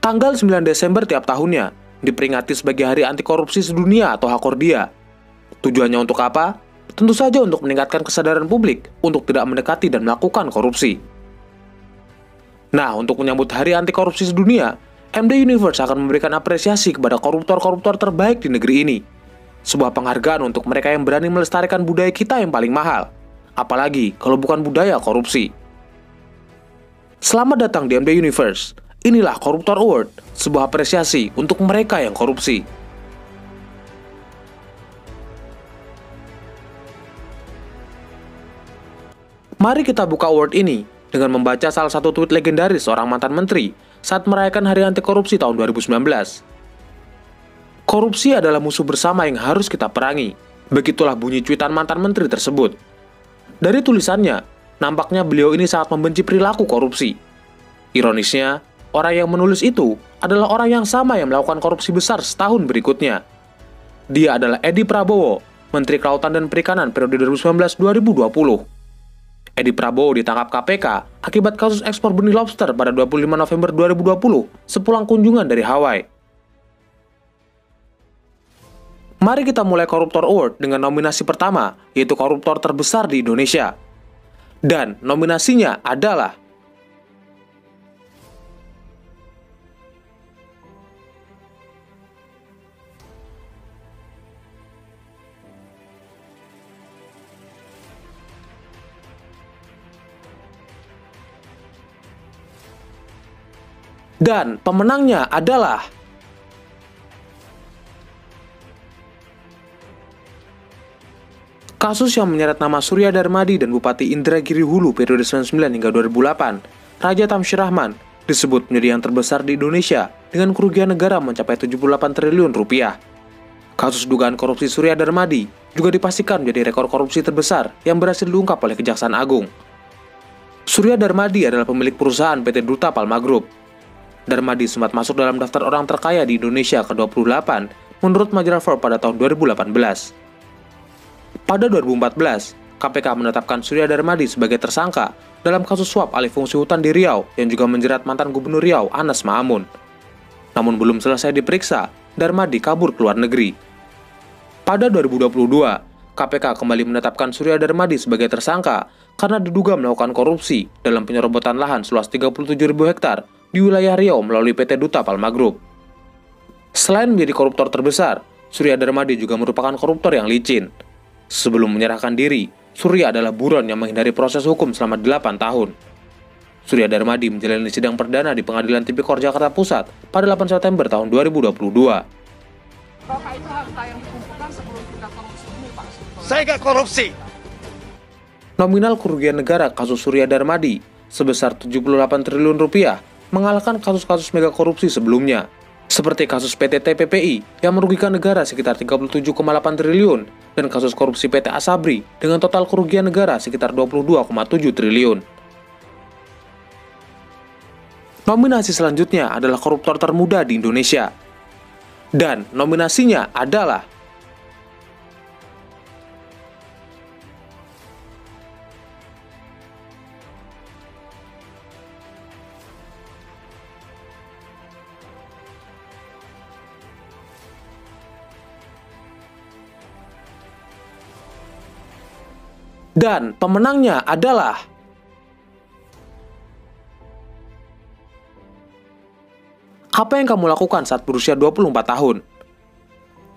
Tanggal 9 Desember tiap tahunnya diperingati sebagai Hari Anti Korupsi Sedunia atau Hakordia. Tujuannya untuk apa? Tentu saja untuk meningkatkan kesadaran publik untuk tidak mendekati dan melakukan korupsi. Nah, untuk menyambut Hari Anti Korupsi Sedunia, MD Universe akan memberikan apresiasi kepada koruptor-koruptor terbaik di negeri ini. Sebuah penghargaan untuk mereka yang berani melestarikan budaya kita yang paling mahal. Apalagi kalau bukan budaya korupsi. Selamat datang di MD Universe. Inilah Koruptor Award, sebuah apresiasi untuk mereka yang korupsi. Mari kita buka award ini dengan membaca salah satu tweet legendaris seorang mantan menteri saat merayakan Hari Anti Korupsi tahun 2019. Korupsi adalah musuh bersama yang harus kita perangi. Begitulah bunyi cuitan mantan menteri tersebut. Dari tulisannya, nampaknya beliau ini sangat membenci perilaku korupsi. Ironisnya, orang yang menulis itu adalah orang yang sama yang melakukan korupsi besar setahun berikutnya. Dia adalah Edi Prabowo, Menteri Kelautan dan Perikanan periode 2019-2020. Edi Prabowo ditangkap KPK akibat kasus ekspor benih lobster pada 25 November 2020 sepulang kunjungan dari Hawaii. Mari kita mulai Koruptor Award dengan nominasi pertama, yaitu koruptor terbesar di Indonesia. Dan nominasinya adalah dan pemenangnya adalah kasus yang menyeret nama Surya Darmadi dan Bupati Indragiri Hulu periode 99 hingga 2008, Raja Tamsir Rahman, disebut menjadi yang terbesar di Indonesia dengan kerugian negara mencapai 78 triliun rupiah. Kasus dugaan korupsi Surya Darmadi juga dipastikan menjadi rekor korupsi terbesar yang berhasil diungkap oleh Kejaksaan Agung. Surya Darmadi adalah pemilik perusahaan PT Duta Palma Group. Darmadi sempat masuk dalam daftar orang terkaya di Indonesia ke-28 menurut majalah Forbes pada tahun 2018. Pada 2014, KPK menetapkan Surya Darmadi sebagai tersangka dalam kasus suap alih fungsi hutan di Riau yang juga menjerat mantan Gubernur Riau Anas Ma'amun. Namun belum selesai diperiksa, Darmadi kabur ke luar negeri. Pada 2022, KPK kembali menetapkan Surya Darmadi sebagai tersangka karena diduga melakukan korupsi dalam penyerobotan lahan seluas 37.000 hektar di wilayah Riau melalui PT Duta Palma Group. Selain menjadi koruptor terbesar, Surya Darmadi juga merupakan koruptor yang licin. Sebelum menyerahkan diri, Surya adalah buron yang menghindari proses hukum selama 8 tahun. Surya Darmadi menjalani sidang perdana di Pengadilan Tipikor Jakarta Pusat pada 8 September tahun 2022. Bapak itu harta yang dikumpulkan sebelum kita korupsi ini, Pak. Saya nggak korupsi. Nominal kerugian negara kasus Surya Darmadi sebesar 78 triliun rupiah mengalahkan kasus-kasus mega korupsi sebelumnya, seperti kasus PT TPPI yang merugikan negara sekitar 37,8 triliun dan kasus korupsi PT Asabri dengan total kerugian negara sekitar 22,7 triliun. Nominasi selanjutnya adalah koruptor termuda di Indonesia. Dan nominasinya adalah dan pemenangnya adalah apa yang kamu lakukan saat berusia 24 tahun?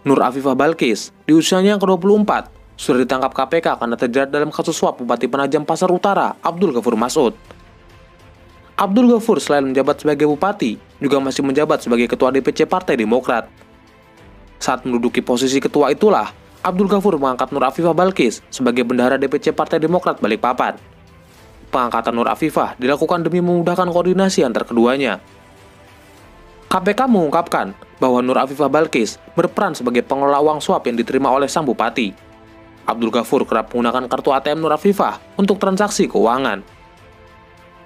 Nur Afifah Balkis, di usianya yang ke-24, sudah ditangkap KPK karena terjerat dalam kasus suap Bupati Penajam Pasar Utara, Abdul Ghafur Masud. Abdul Ghafur selain menjabat sebagai bupati, juga masih menjabat sebagai ketua DPC Partai Demokrat. Saat menduduki posisi ketua itulah, Abdul Ghafur mengangkat Nur Afifah Balkis sebagai bendahara DPC Partai Demokrat Balikpapan. Pengangkatan Nur Afifah dilakukan demi memudahkan koordinasi antar keduanya. KPK mengungkapkan bahwa Nur Afifah Balkis berperan sebagai pengelola uang suap yang diterima oleh sang bupati. Abdul Ghafur kerap menggunakan kartu ATM Nur Afifah untuk transaksi keuangan.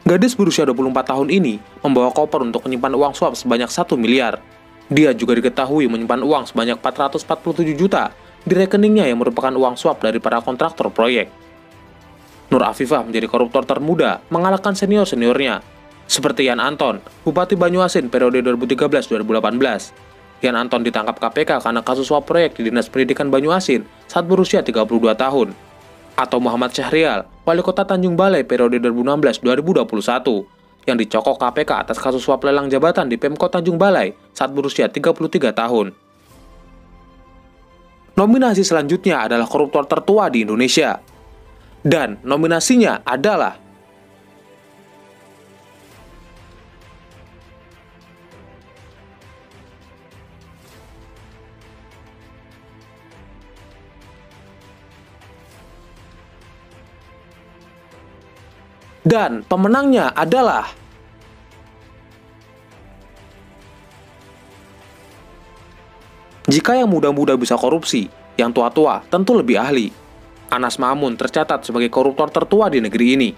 Gadis berusia 24 tahun ini membawa koper untuk menyimpan uang suap sebanyak 1 miliar. Dia juga diketahui menyimpan uang sebanyak 447 juta di rekeningnya yang merupakan uang suap dari para kontraktor proyek. Nur Afifah menjadi koruptor termuda mengalahkan senior-seniornya. Seperti Yan Anton, Bupati Banyuasin periode 2013-2018. Yan Anton ditangkap KPK karena kasus suap proyek di Dinas Pendidikan Banyuasin saat berusia 32 tahun. Atau Muhammad Syahrial, Wali Kota Tanjung Balai periode 2016-2021, yang dicokok KPK atas kasus suap lelang jabatan di Pemkot Tanjung Balai saat berusia 33 tahun. Nominasi selanjutnya adalah koruptor tertua di Indonesia. Dan nominasinya adalah dan pemenangnya adalah jika yang muda-muda bisa korupsi, yang tua-tua tentu lebih ahli. Anas Mamun tercatat sebagai koruptor tertua di negeri ini.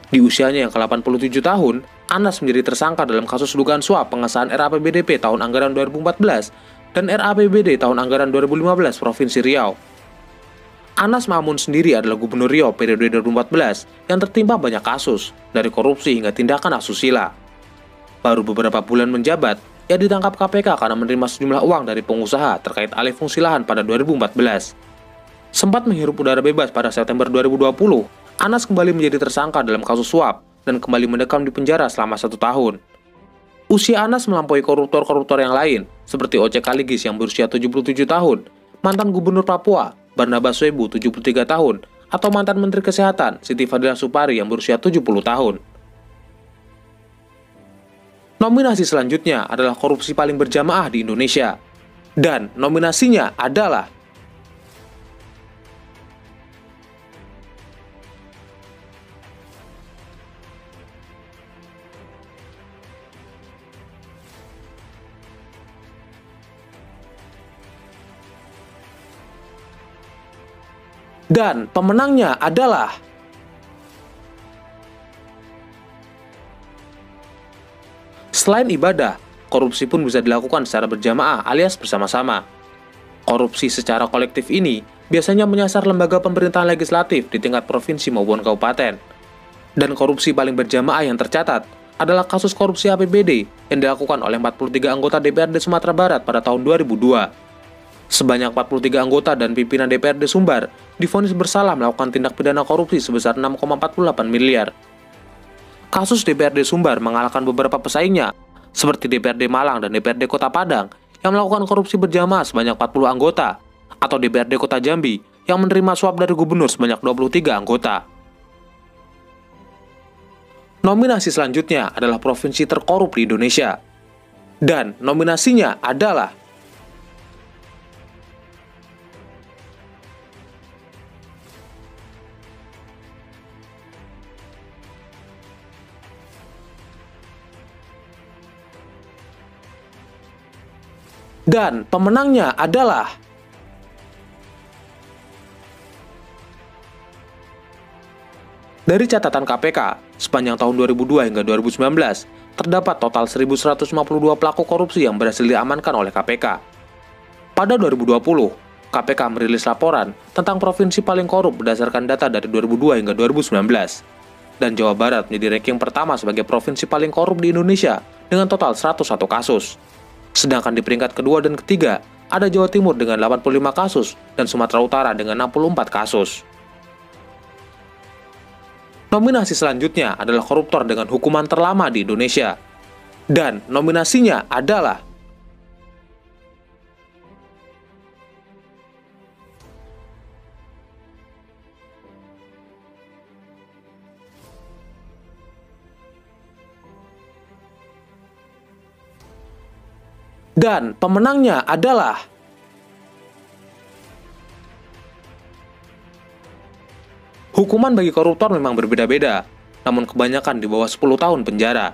Di usianya yang ke-87 tahun, Anas menjadi tersangka dalam kasus dugaan suap pengesahan RAPBDP tahun anggaran 2014 dan RAPBD tahun anggaran 2015 Provinsi Riau. Anas Mamun sendiri adalah Gubernur Riau periode 2014 yang tertimpa banyak kasus, dari korupsi hingga tindakan asusila. Baru beberapa bulan menjabat, ia ditangkap KPK karena menerima sejumlah uang dari pengusaha terkait alih fungsi lahan pada 2014. Sempat menghirup udara bebas pada September 2020, Anas kembali menjadi tersangka dalam kasus suap dan kembali mendekam di penjara selama 1 tahun. Usia Anas melampaui koruptor-koruptor yang lain, seperti Oce Kaligis yang berusia 77 tahun, mantan Gubernur Papua, Barnabas Webu 73 tahun, atau mantan Menteri Kesehatan, Siti Fadila Supari yang berusia 70 tahun. Nominasi selanjutnya adalah korupsi paling berjamaah di Indonesia. Dan nominasinya adalah dan pemenangnya adalah selain ibadah, korupsi pun bisa dilakukan secara berjamaah alias bersama-sama. Korupsi secara kolektif ini biasanya menyasar lembaga pemerintahan legislatif di tingkat provinsi maupun kabupaten. Dan korupsi paling berjamaah yang tercatat adalah kasus korupsi APBD yang dilakukan oleh 43 anggota DPRD Sumatera Barat pada tahun 2002. Sebanyak 43 anggota dan pimpinan DPRD Sumbar divonis bersalah melakukan tindak pidana korupsi sebesar 6,48 miliar. Kasus DPRD Sumbar mengalahkan beberapa pesaingnya, seperti DPRD Malang dan DPRD Kota Padang yang melakukan korupsi berjamaah sebanyak 40 anggota, atau DPRD Kota Jambi yang menerima suap dari gubernur sebanyak 23 anggota. Nominasi selanjutnya adalah provinsi terkorup di Indonesia. Dan nominasinya adalah dan pemenangnya adalah dari catatan KPK, sepanjang tahun 2002 hingga 2019, terdapat total 1.152 pelaku korupsi yang berhasil diamankan oleh KPK. Pada 2020, KPK merilis laporan tentang provinsi paling korup berdasarkan data dari 2002 hingga 2019. Dan Jawa Barat menjadi ranking pertama sebagai provinsi paling korup di Indonesia dengan total 101 kasus. Sedangkan di peringkat kedua dan ketiga, ada Jawa Timur dengan 85 kasus dan Sumatera Utara dengan 64 kasus. Nominasi selanjutnya adalah koruptor dengan hukuman terlama di Indonesia. Dan nominasinya adalah dan pemenangnya adalah hukuman bagi koruptor memang berbeda-beda, namun kebanyakan di bawah 10 tahun penjara.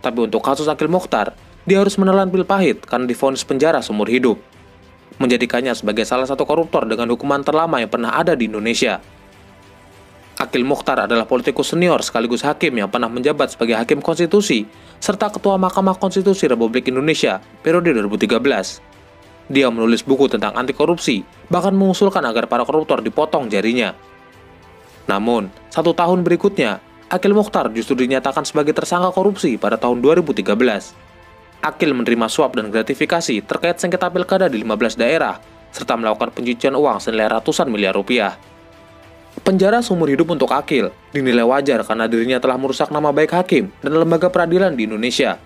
Tapi untuk kasus Akil Mokhtar, dia harus menelan pil pahit karena divonis penjara seumur hidup, menjadikannya sebagai salah satu koruptor dengan hukuman terlama yang pernah ada di Indonesia. Akil Mokhtar adalah politikus senior sekaligus hakim yang pernah menjabat sebagai Hakim Konstitusi serta Ketua Mahkamah Konstitusi Republik Indonesia periode 2013. Dia menulis buku tentang anti korupsi, bahkan mengusulkan agar para koruptor dipotong jarinya. Namun, 1 tahun berikutnya, Akil Mukhtar justru dinyatakan sebagai tersangka korupsi pada tahun 2013. Akil menerima suap dan gratifikasi terkait sengketa pilkada di 15 daerah, serta melakukan pencucian uang senilai ratusan miliar rupiah. Penjara seumur hidup untuk Akil dinilai wajar karena dirinya telah merusak nama baik hakim dan lembaga peradilan di Indonesia.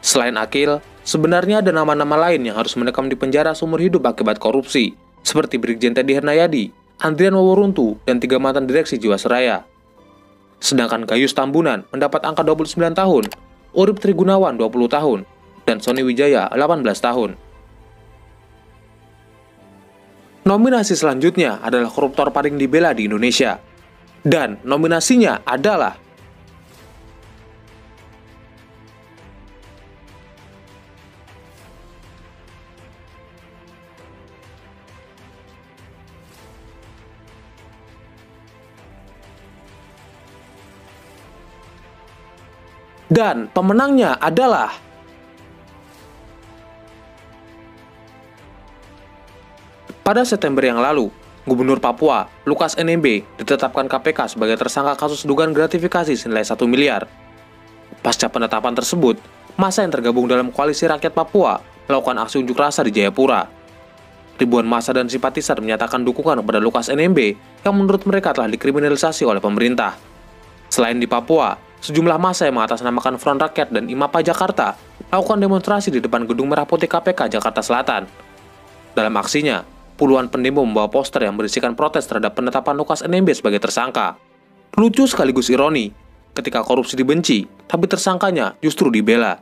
Selain Akil, sebenarnya ada nama-nama lain yang harus mendekam di penjara seumur hidup akibat korupsi, seperti Brigjen Teddy Hernayadi, Andrian Woworuntu, dan 3 mantan direksi Jiwasraya. Sedangkan Gayus Tambunan mendapat angka 29 tahun, Urip Trigunawan 20 tahun, dan Sony Wijaya 18 tahun. Nominasi selanjutnya adalah koruptor paling dibela di Indonesia. Dan nominasinya adalah dan pemenangnya adalah pada September yang lalu, Gubernur Papua, Lukas NMB, ditetapkan KPK sebagai tersangka kasus dugaan gratifikasi senilai 1 miliar. Pasca penetapan tersebut, massa yang tergabung dalam Koalisi Rakyat Papua melakukan aksi unjuk rasa di Jayapura. Ribuan massa dan simpatisan menyatakan dukungan kepada Lukas NMB yang menurut mereka telah dikriminalisasi oleh pemerintah. Selain di Papua, sejumlah massa yang mengatasnamakan Front Rakyat dan IMAPA Jakarta melakukan demonstrasi di depan Gedung Merah Putih KPK Jakarta Selatan. Dalam aksinya, puluhan pendemo membawa poster yang berisikan protes terhadap penetapan Lukas NMB sebagai tersangka. Lucu sekaligus ironi, ketika korupsi dibenci, tapi tersangkanya justru dibela.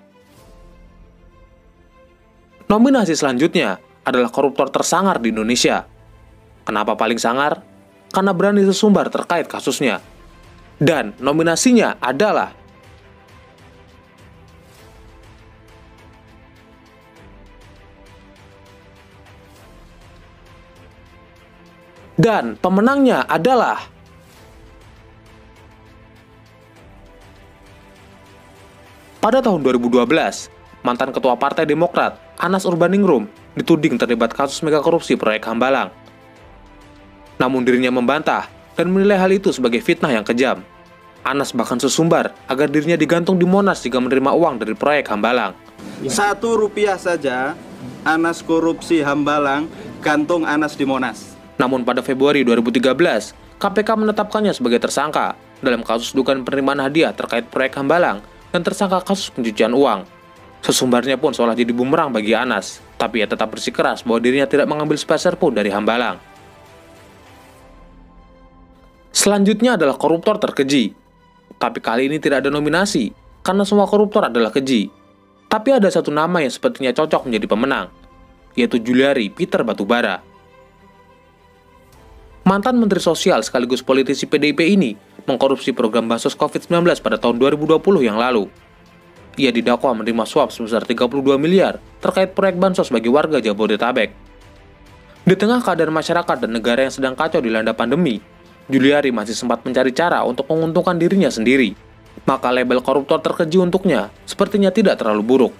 Nominasi selanjutnya adalah koruptor tersangar di Indonesia. Kenapa paling sangar? Karena berani sesumbar terkait kasusnya. Dan nominasinya adalah dan pemenangnya adalah pada tahun 2012, mantan Ketua Partai Demokrat, Anas Urbaningrum, dituding terlibat kasus mega korupsi proyek Hambalang. Namun dirinya membantah dan menilai hal itu sebagai fitnah yang kejam. Anas bahkan sesumbar agar dirinya digantung di Monas jika menerima uang dari proyek Hambalang. Rp1 saja, Anas korupsi Hambalang, gantung Anas di Monas. Namun pada Februari 2013, KPK menetapkannya sebagai tersangka dalam kasus dugaan penerimaan hadiah terkait proyek Hambalang dan tersangka kasus pencucian uang. Sesumbarnya pun seolah jadi bumerang bagi Anas, tapi ia tetap bersikeras bahwa dirinya tidak mengambil sepeser pun dari Hambalang. Selanjutnya adalah koruptor terkeji. Tapi kali ini tidak ada nominasi, karena semua koruptor adalah keji. Tapi ada satu nama yang sepertinya cocok menjadi pemenang, yaitu Juliari Peter Batubara. Mantan Menteri Sosial sekaligus politisi PDIP ini mengkorupsi program bansos COVID-19 pada tahun 2020 yang lalu. Ia didakwa menerima suap sebesar 32 miliar terkait proyek bansos bagi warga Jabodetabek. Di tengah keadaan masyarakat dan negara yang sedang kacau dilanda pandemi, Juliari masih sempat mencari cara untuk menguntungkan dirinya sendiri. Maka label koruptor terkeji untuknya sepertinya tidak terlalu buruk.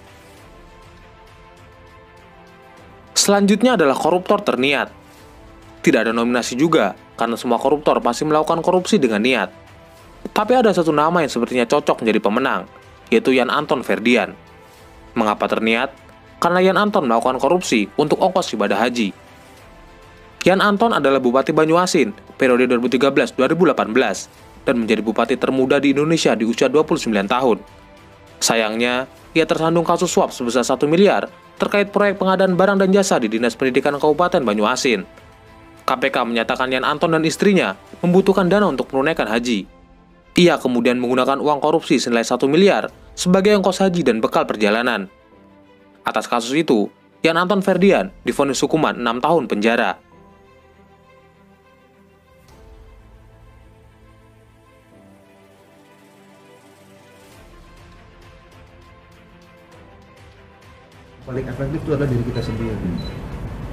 Selanjutnya adalah koruptor terniat. Tidak ada nominasi juga, karena semua koruptor pasti melakukan korupsi dengan niat. Tapi ada satu nama yang sepertinya cocok menjadi pemenang, yaitu Yan Anton Ferdian. Mengapa terniat? Karena Yan Anton melakukan korupsi untuk ongkos ibadah haji. Yan Anton adalah Bupati Banyuasin periode 2013-2018 dan menjadi bupati termuda di Indonesia di usia 29 tahun. Sayangnya, ia tersandung kasus suap sebesar 1 miliar terkait proyek pengadaan barang dan jasa di Dinas Pendidikan Kabupaten Banyuasin. KPK menyatakan Yan Anton dan istrinya membutuhkan dana untuk menunaikan haji. Ia kemudian menggunakan uang korupsi senilai 1 miliar sebagai ongkos haji dan bekal perjalanan. Atas kasus itu, Yan Anton Ferdian divonis hukuman 6 tahun penjara. Paling efektif itu adalah diri kita sendiri.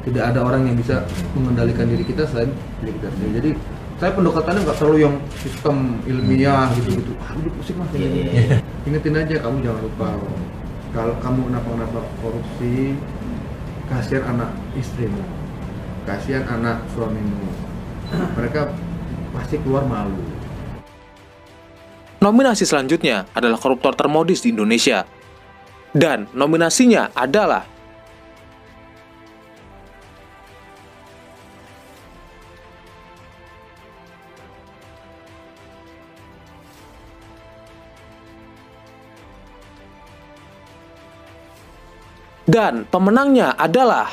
Tidak ada orang yang bisa mengendalikan diri kita selain diri kita sendiri. Jadi saya pendekatannya nggak terlalu yang sistem ilmiah gitu-gitu. Udah pusing mas ini. Ingetin aja, kamu jangan lupa kalau kamu kenapa korupsi, kasihan anak istrimu, kasihan anak suamimu. Mereka pasti keluar malu. Nominasi selanjutnya adalah koruptor termodis di Indonesia. Dan nominasinya adalah dan pemenangnya adalah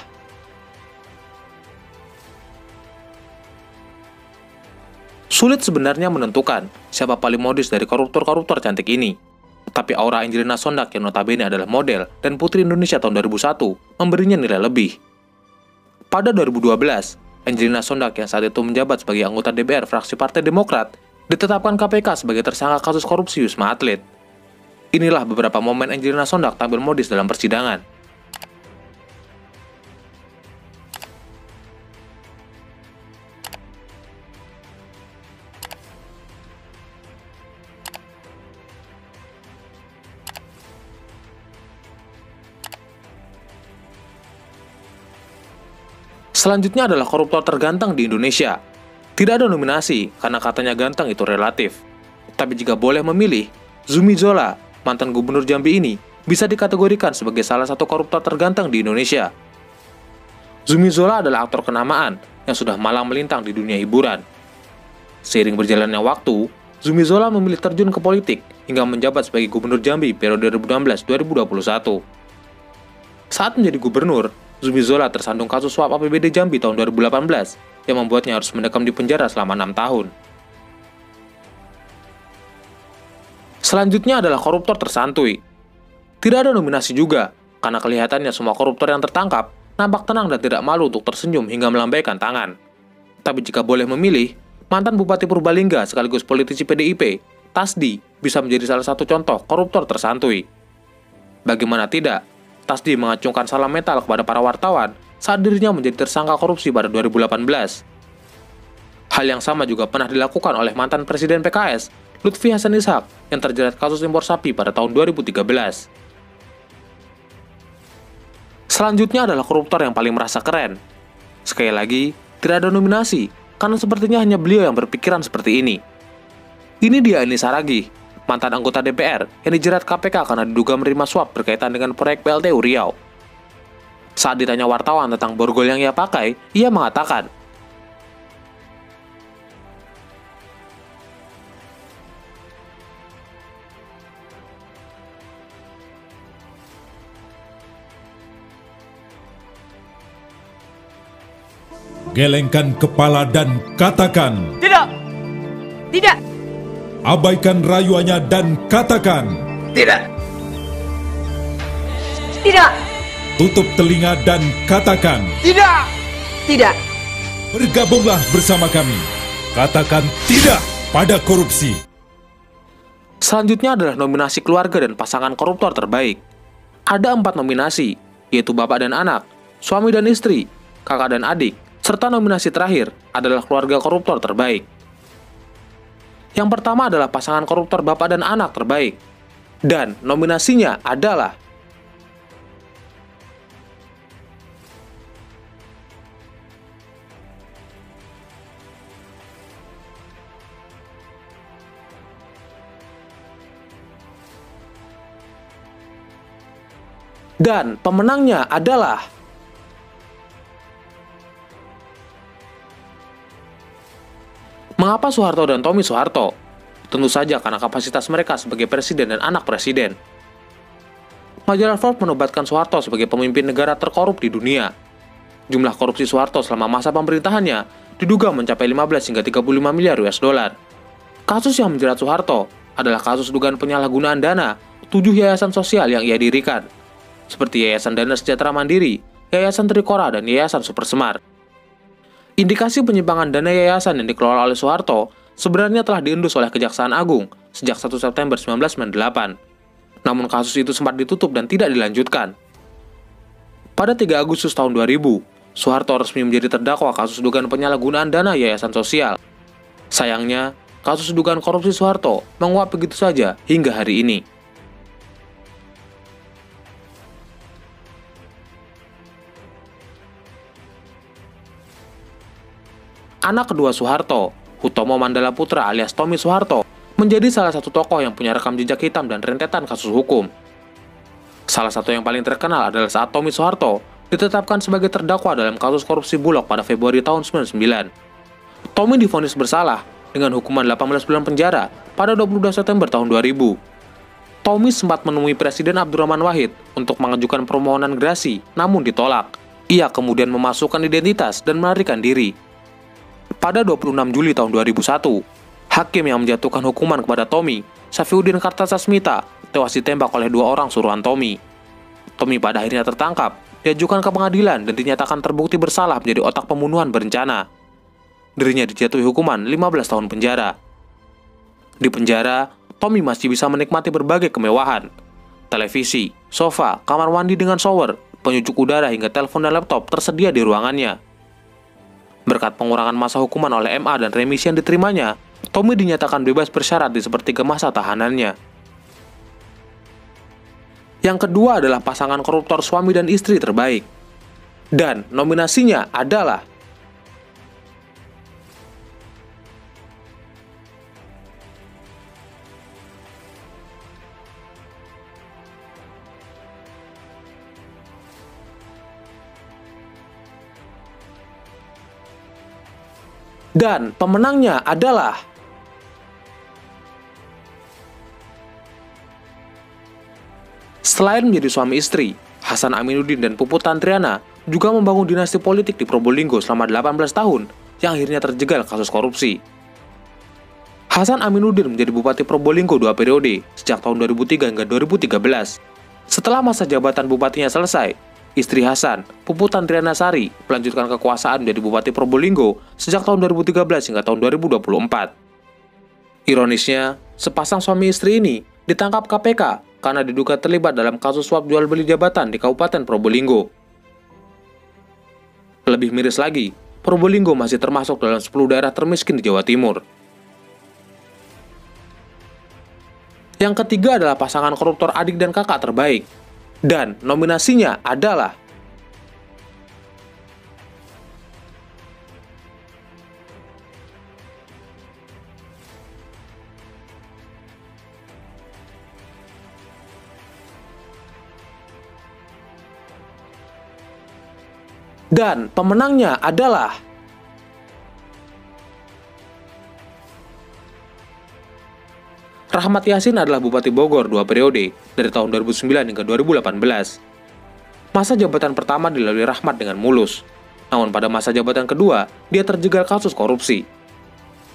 sulit sebenarnya menentukan siapa paling modis dari koruptor-koruptor cantik ini. Tapi aura Angelina Sondak yang notabene adalah model dan Putri Indonesia tahun 2001 memberinya nilai lebih. Pada 2012, Angelina Sondak yang saat itu menjabat sebagai anggota DPR fraksi Partai Demokrat ditetapkan KPK sebagai tersangka kasus korupsi Wisma Atlet. Inilah beberapa momen Angelina Sondak tampil modis dalam persidangan. Selanjutnya adalah koruptor terganteng di Indonesia. Tidak ada nominasi karena katanya ganteng itu relatif. Tapi jika boleh memilih, Zumi Zola, mantan gubernur Jambi ini, bisa dikategorikan sebagai salah satu koruptor terganteng di Indonesia. Zumi Zola adalah aktor kenamaan yang sudah malang melintang di dunia hiburan. Seiring berjalannya waktu, Zumi Zola memilih terjun ke politik hingga menjabat sebagai gubernur Jambi periode 2016-2021. Saat menjadi gubernur, Zumi Zola tersandung kasus suap APBD Jambi tahun 2018 yang membuatnya harus mendekam di penjara selama 6 tahun. Selanjutnya adalah koruptor tersantuy. Tidak ada nominasi juga, karena kelihatannya semua koruptor yang tertangkap nampak tenang dan tidak malu untuk tersenyum hingga melambaikan tangan. Tapi jika boleh memilih, mantan Bupati Purbalingga sekaligus politisi PDIP, Tasdi, bisa menjadi salah satu contoh koruptor tersantuy. Bagaimana tidak, Tasdi mengacungkan salam metal kepada para wartawan saat dirinya menjadi tersangka korupsi pada 2018. Hal yang sama juga pernah dilakukan oleh mantan Presiden PKS, Lutfi Hasan Ishak, yang terjerat kasus impor sapi pada tahun 2013. Selanjutnya adalah koruptor yang paling merasa keren. Sekali lagi, tidak ada nominasi, karena sepertinya hanya beliau yang berpikiran seperti ini. Ini dia Eni Saragih, mantan anggota DPR yang dijerat KPK karena diduga menerima suap berkaitan dengan proyek PLTU Riau. Saat ditanya wartawan tentang borgol yang ia pakai, ia mengatakan, gelengkan kepala dan katakan, Tidak! Tidak! abaikan rayuannya dan katakan, Tidak! Tidak! tutup telinga dan katakan, Tidak! Tidak! bergabunglah bersama kami. Katakan tidak pada korupsi. Selanjutnya adalah nominasi keluarga dan pasangan koruptor terbaik. Ada 4 nominasi, yaitu bapak dan anak, suami dan istri, kakak dan adik, serta nominasi terakhir adalah keluarga koruptor terbaik. Yang pertama adalah pasangan koruptor bapak dan anak terbaik. Dan nominasinya adalah dan pemenangnya adalah mengapa Soeharto dan Tommy Soeharto? Tentu saja karena kapasitas mereka sebagai presiden dan anak presiden. Majalah Forbes menobatkan Soeharto sebagai pemimpin negara terkorup di dunia. Jumlah korupsi Soeharto selama masa pemerintahannya diduga mencapai 15 hingga 35 miliar US dollar. Kasus yang menjerat Soeharto adalah kasus dugaan penyalahgunaan dana 7 yayasan sosial yang ia dirikan, seperti Yayasan Dana Sejahtera Mandiri, Yayasan Trikora, dan Yayasan Super Semar. Indikasi penyimpangan dana yayasan yang dikelola oleh Soeharto sebenarnya telah diendus oleh Kejaksaan Agung sejak 1 September 1998. Namun kasus itu sempat ditutup dan tidak dilanjutkan. Pada 3 Agustus tahun 2000, Soeharto resmi menjadi terdakwa kasus dugaan penyalahgunaan dana yayasan sosial. Sayangnya, kasus dugaan korupsi Soeharto menguap begitu saja hingga hari ini. Anak kedua Soeharto, Hutomo Mandala Putra alias Tommy Soeharto, menjadi salah satu tokoh yang punya rekam jejak hitam dan rentetan kasus hukum. Salah satu yang paling terkenal adalah saat Tommy Soeharto ditetapkan sebagai terdakwa dalam kasus korupsi Bulog pada Februari tahun 1999. Tommy divonis bersalah dengan hukuman 18 bulan penjara pada 22 September tahun 2000. Tommy sempat menemui Presiden Abdurrahman Wahid untuk mengajukan permohonan gerasi, namun ditolak. Ia kemudian memasukkan identitas dan melarikan diri. Pada 26 Juli tahun 2001, hakim yang menjatuhkan hukuman kepada Tommy, Safiuddin Kartasasmita, tewas ditembak oleh 2 orang suruhan Tommy. Tommy pada akhirnya tertangkap, diajukan ke pengadilan dan dinyatakan terbukti bersalah menjadi otak pembunuhan berencana. Dirinya dijatuhi hukuman 15 tahun penjara. Di penjara, Tommy masih bisa menikmati berbagai kemewahan. Televisi, sofa, kamar mandi dengan shower, penyucuk udara hingga telepon dan laptop tersedia di ruangannya. Berkat pengurangan masa hukuman oleh MA dan remisi yang diterimanya, Tommy dinyatakan bebas bersyarat di sepertiga masa tahanannya. Yang kedua adalah pasangan koruptor suami dan istri terbaik. Dan nominasinya adalah pemenangnya adalah selain menjadi suami istri, Hasan Aminuddin dan Puput Tantriana juga membangun dinasti politik di Probolinggo selama 18 tahun yang akhirnya terjegal kasus korupsi. Hasan Aminuddin menjadi Bupati Probolinggo 2 periode, sejak tahun 2003 hingga 2013. Setelah masa jabatan bupatinya selesai, istri Hasan, Puput Tantriana Sari, melanjutkan kekuasaan menjadi Bupati Probolinggo sejak tahun 2013 hingga tahun 2024. Ironisnya, sepasang suami istri ini ditangkap KPK karena diduga terlibat dalam kasus suap jual beli jabatan di Kabupaten Probolinggo. Lebih miris lagi, Probolinggo masih termasuk dalam 10 daerah termiskin di Jawa Timur. Yang ketiga adalah pasangan koruptor adik dan kakak terbaik. Dan nominasinya adalah pemenangnya adalah Rahmat Yassin adalah Bupati Bogor 2 periode, dari tahun 2009 hingga 2018. Masa jabatan pertama dilalui Rahmat dengan mulus. Namun pada masa jabatan kedua, dia terjegal kasus korupsi.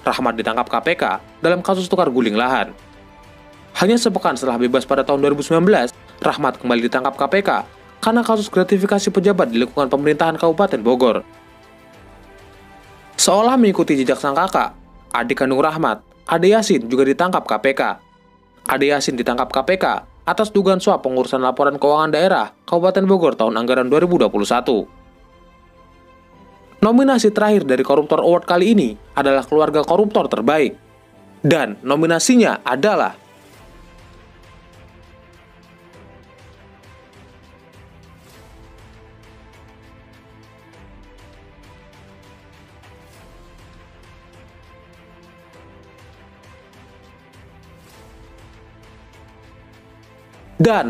Rahmat ditangkap KPK dalam kasus tukar guling lahan. Hanya sepekan setelah bebas pada tahun 2019, Rahmat kembali ditangkap KPK karena kasus gratifikasi pejabat di lingkungan pemerintahan Kabupaten Bogor. Seolah mengikuti jejak sang kakak, adik kandung Rahmat, Ade Yassin juga ditangkap KPK. Ade Yassin ditangkap KPK atas dugaan suap pengurusan laporan keuangan daerah Kabupaten Bogor tahun anggaran 2021. Nominasi terakhir dari Koruptor Award kali ini adalah keluarga koruptor terbaik. Dan nominasinya adalah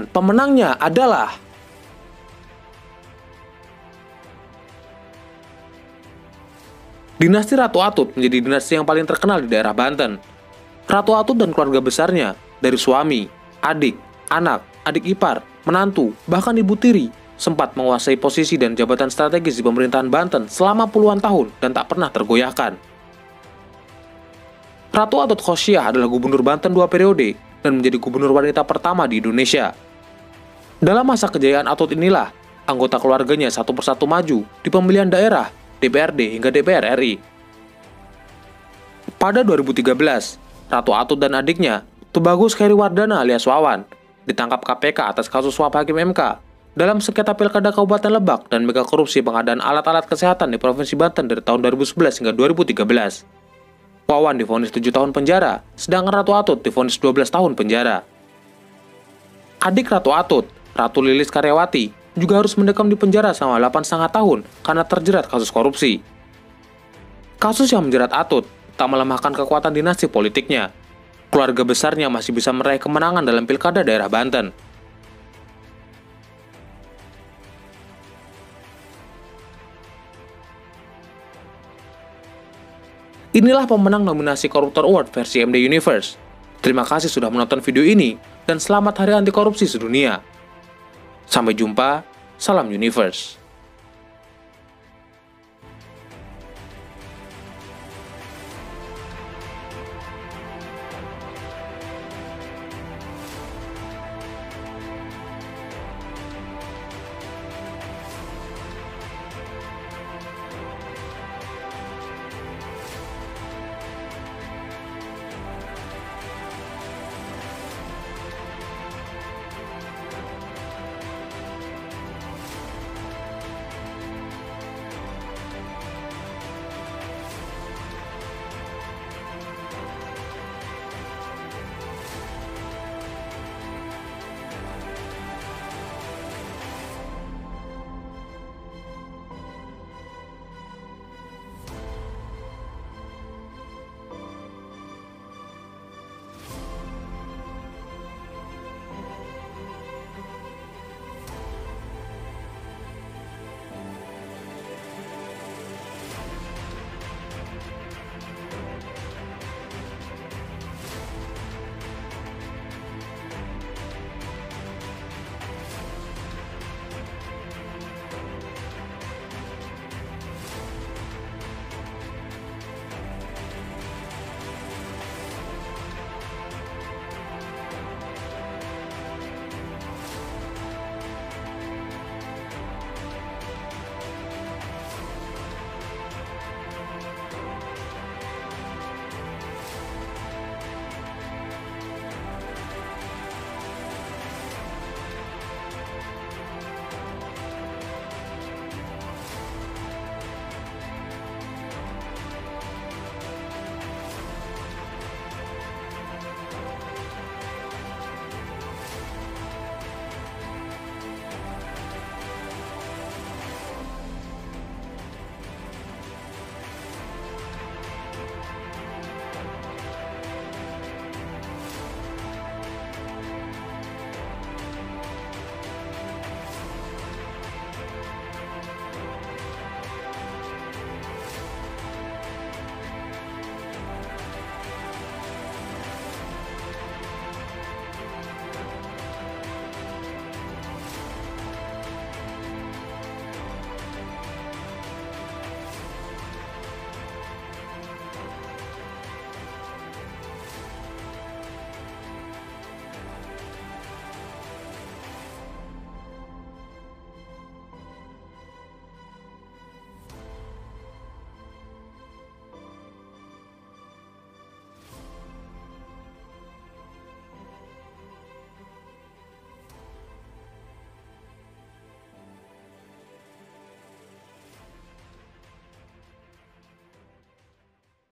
pemenangnya adalah Dinasti Ratu Atut menjadi dinasti yang paling terkenal di daerah Banten. Ratu Atut dan keluarga besarnya, dari suami, adik, anak, adik ipar, menantu, bahkan ibu tiri, sempat menguasai posisi dan jabatan strategis di pemerintahan Banten selama puluhan tahun dan tak pernah tergoyahkan. Ratu Atut Khosyah adalah gubernur Banten 2 periode dan menjadi gubernur wanita pertama di Indonesia. Dalam masa kejayaan Atut inilah, anggota keluarganya satu persatu maju di pemilihan daerah, DPRD hingga DPR RI. Pada 2013, Ratu Atut dan adiknya, Tubagus Heriwardana alias Wawan, ditangkap KPK atas kasus suap hakim MK dalam sengketa Pilkada Kabupaten Lebak dan mega korupsi pengadaan alat-alat kesehatan di Provinsi Banten dari tahun 2011 hingga 2013. Wawan divonis 7 tahun penjara, sedangkan Ratu Atut divonis 12 tahun penjara. Adik Ratu Atut, Ratu Lilis Karyawati, juga harus mendekam di penjara selama 8,5 tahun karena terjerat kasus korupsi. Kasus yang menjerat Atut tak melemahkan kekuatan dinasti politiknya. keluarga besarnya masih bisa meraih kemenangan dalam pilkada daerah Banten. Inilah pemenang nominasi Koruptor Award versi MD Universe. Terima kasih sudah menonton video ini, dan selamat Hari Anti Korupsi Sedunia. Sampai jumpa, salam Universe.